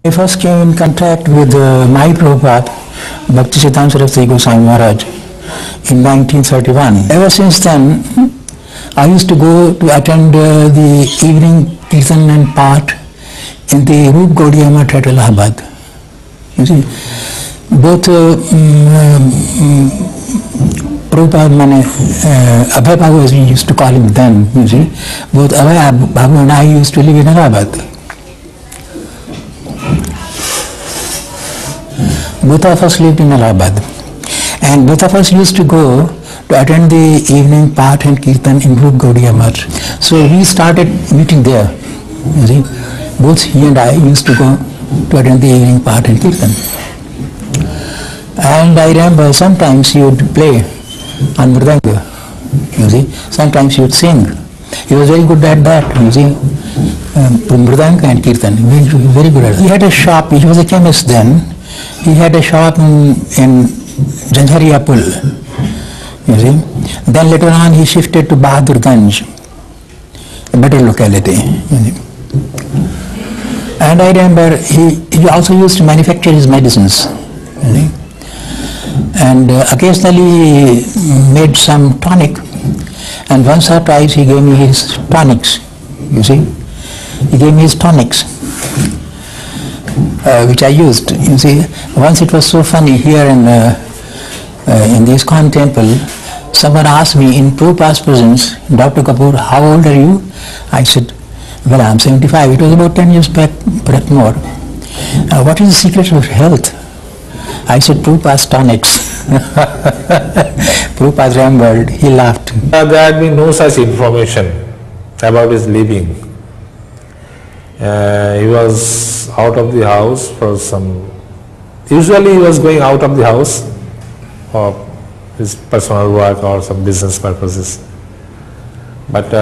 I first came in contact with my Prabhupada, Bhaktisiddhanta Saraswati Goswami Maharaj, in 1931. Ever since then, I used to go to attend the evening Kirtan and Path in the Rup Gaudiya Math at Allahabad. You see, both Prabhupada, Abhay Babu as we used to call him then, you see, both Abhay Babu and I used to live in Allahabad. Both of us lived in Allahabad, and both of us used to go to attend the evening Path and Kirtan in Rup Gaudiya Math. So we started meeting there, you see. Both he and I used to go to attend the evening Path and Kirtan. And I remember sometimes he would play on mridanga, you see. Sometimes he would sing. He was very good at that, you see. Mridanga and Kirtan, very good at it. He had a shop, he was a chemist then. He had a shop in Janjharia Pul, you see. Then later on he shifted to Bahadurganj, a better locality, you see. And I remember he also used to manufacture his medicines, you see. And occasionally he made some tonic, and once or twice he gave me his tonics, you see. He gave me his tonics, which I used, you see. Once it was so funny, here in the ISKCON temple, someone asked me in Prabhupada's presence, Dr. Kapoor, how old are you? I said, well, I'm 75. It was about 10 years back, perhaps more. What is the secret of health? I said, Prabhupada's tonics. Prabhupada remembered, he laughed. There had been no such information about his living. He was out of the house for some, usually he was going out of the house for his personal work or some business purposes. But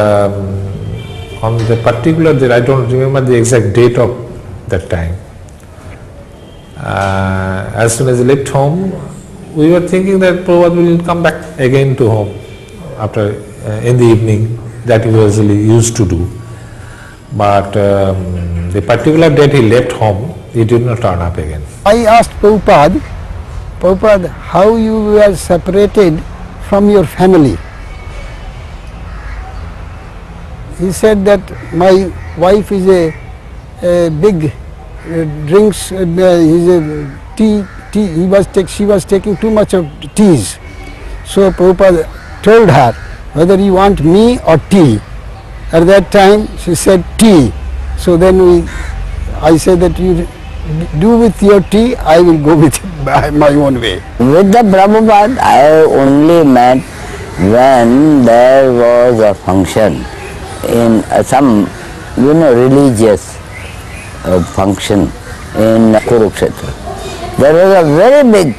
on the particular date, I don't remember the exact date of that time. As soon as he left home, we were thinking that Prabhupada will come back again to home after in the evening, that he usually used to do. But the particular date he left home, he did not turn up again. I asked Prabhupada, how you were separated from your family? He said that my wife is a big drinks, he's a tea, she was taking too much of teas. So Prabhupada told her, whether you want me or tea. At that time she said tea. So then I said that you do with your tea, I will go with my own way. With the Prabhupada I only met when there was a function in some religious function in Kurukshetra. There was a very big,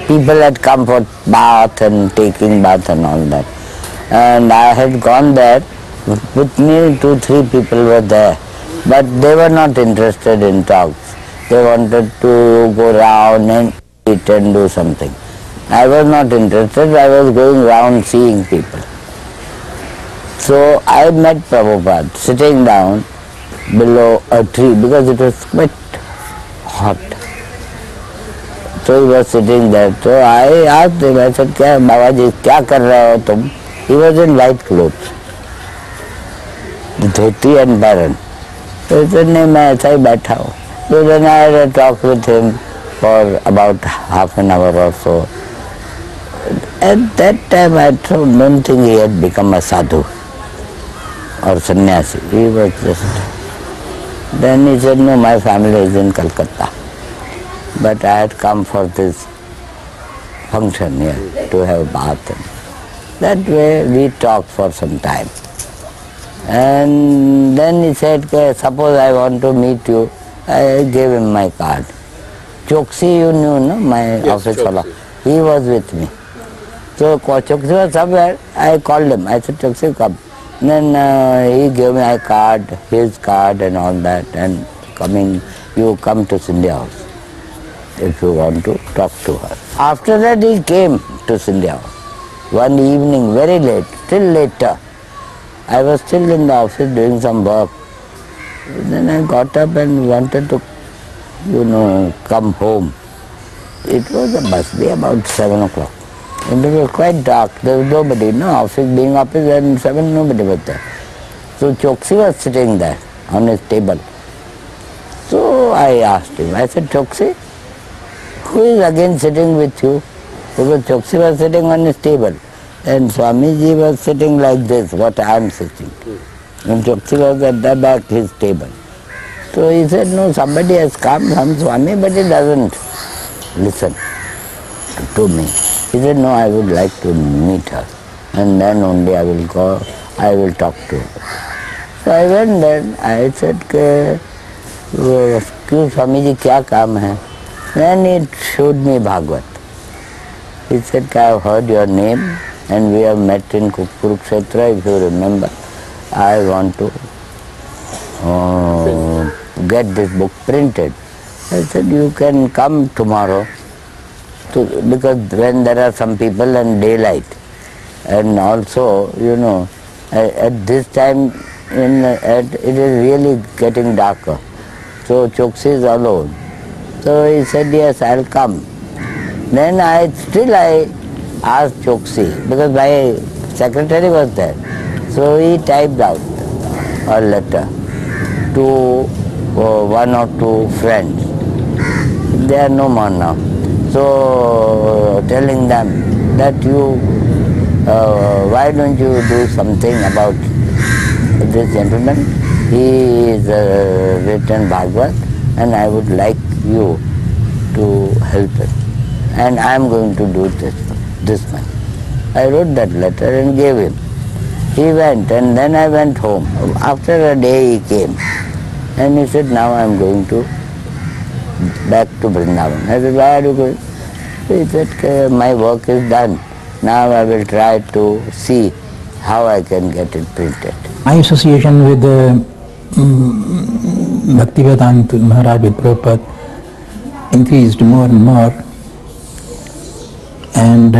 people had come for bath and taking bath and all that. And I had gone there, with me 2-3 people were there, but they were not interested in talks. They wanted to go around and eat and do something. I was not interested, I was going around seeing people. So I met Prabhupada sitting down below a tree because it was quite hot. So he was sitting there. So I asked him, I said, Babaji, kya kar rahe ho tum? He was in white clothes, dhoti and baran. So he said, nahi, main aisa hi baitha hu. So then I had a talk with him for about half an hour or so. At that time I don't think he had become a sadhu or sannyasi. He was just... Then he said, no, my family is in Calcutta, but I had come for this function here to have bath. That way we talked for some time. And then he said, suppose I want to meet you. I gave him my card. Choksi, you knew, no? My office fellow. He was with me. So Choksi was somewhere. I called him. I said, Choksi, come. Then he gave me a card, his card and all that, and you come to Cindy house if you want to talk to her. After that he came to Cindy house. One evening, very late, till later. I was still in the office doing some work. Then I got up and wanted to come home. It was a bus day about 7 o'clock. And it was quite dark. There was nobody. No office, being office and 7, nobody was there. So Choksi was sitting there on his table. So I asked him, I said, Choksi, who is again sitting with you? Because Choksi was sitting on his table and Swamiji was sitting like this, what I am sitting. And Choksi was at the back his table. So he said, no, somebody has come, some Swami, but he doesn't listen to me. He said, no, I would like to meet her and then only I will go, I will talk to her. So I went there, I said, क्यों स्वामी जी क्या काम है? Then he showed me Bhagavad. He said, I have heard your name and we have met in Kurukshetra, if you remember. I want to get this book printed. I said, you can come tomorrow because when there are some people and daylight and also, at this time it is really getting darker. So Choksi is alone. So he said, yes, I'll come. Then I asked Choksi, because my secretary was there. So he typed out a letter to 1 or 2 friends. They are no more now. So telling them that why don't you do something about this gentleman? He is written Bhagavad and I would like you to help him. And I am going to do this much. I wrote that letter and gave him. He went and then I went home. After a day he came and he said, now I am going back to Vrindavan. I said, why are you going? He said, my work is done. Now I will try to see how I can get it printed. My association with Bhaktivedanta Maharaj, with Prabhupada, increased more and more. And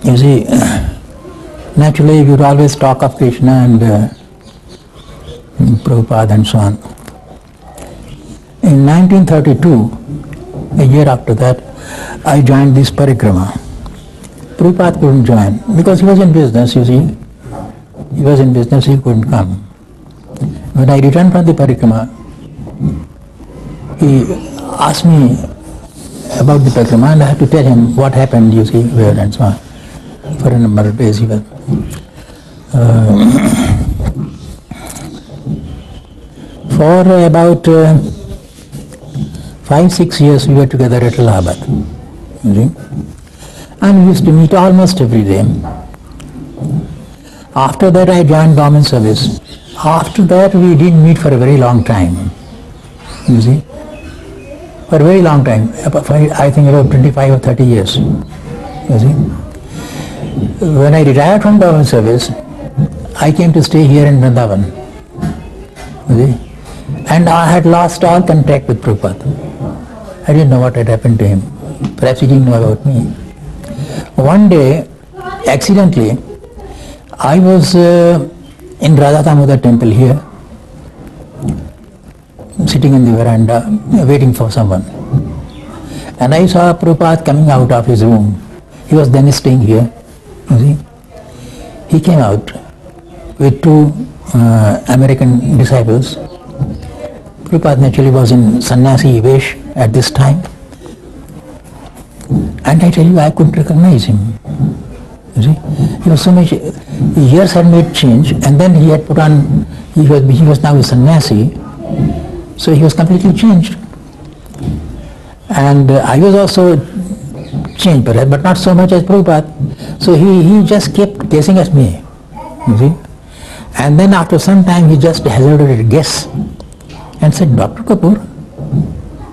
you see, naturally you would always talk of Krishna and Prabhupada and so on. In 1932, a year after that, I joined this parikrama. Prabhupada couldn't join because he was in business, you see. He was in business, he couldn't come. When I returned from the parikrama, he asked me about the parikrama and I had to tell him what happened, you see, where and so on. For a number of days he was. For about 5-6 years we were together at Allahabad. You see? And we used to meet almost every day. After that I joined government service. After that we didn't meet for a very long time. You see? For a very long time, I think about 25 or 30 years. You see? When I retired from government service, I came to stay here in Vrindavan. You see? And I had lost all contact with Prabhupada. I didn't know what had happened to him. Perhaps he didn't know about me. One day, accidentally, I was in Radha Damodar temple here, sitting in the veranda, waiting for someone. And I saw Prabhupada coming out of his room. He was then staying here, you see. He came out with 2 American disciples. Prabhupada naturally was in sannyasi vesh at this time. And I tell you, I couldn't recognize him. You see, he was so much, years had made change, and then he had put on, he was now a sannyasi, so he was completely changed. And I was also changed, but not so much as Prabhupada. So he just kept gazing at me, you see. And then after some time he just hazarded a guess and said, Dr. Kapoor.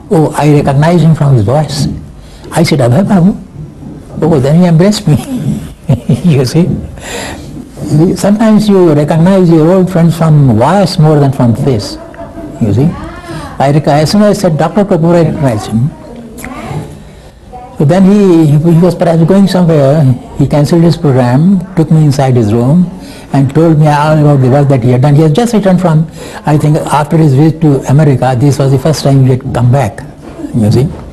Oh, I recognized him from his voice. I said, Abhay Babu. Oh, then he embraced me. You see. Sometimes you recognize your old friends from voice more than from face. You see. As soon as I said Dr. Kapoor, I recognized him. So then he was perhaps going somewhere. He cancelled his program, took me inside his room and told me all about the work that he had done. He has just returned from, I think, after his visit to America. This was the first time he had come back, you see.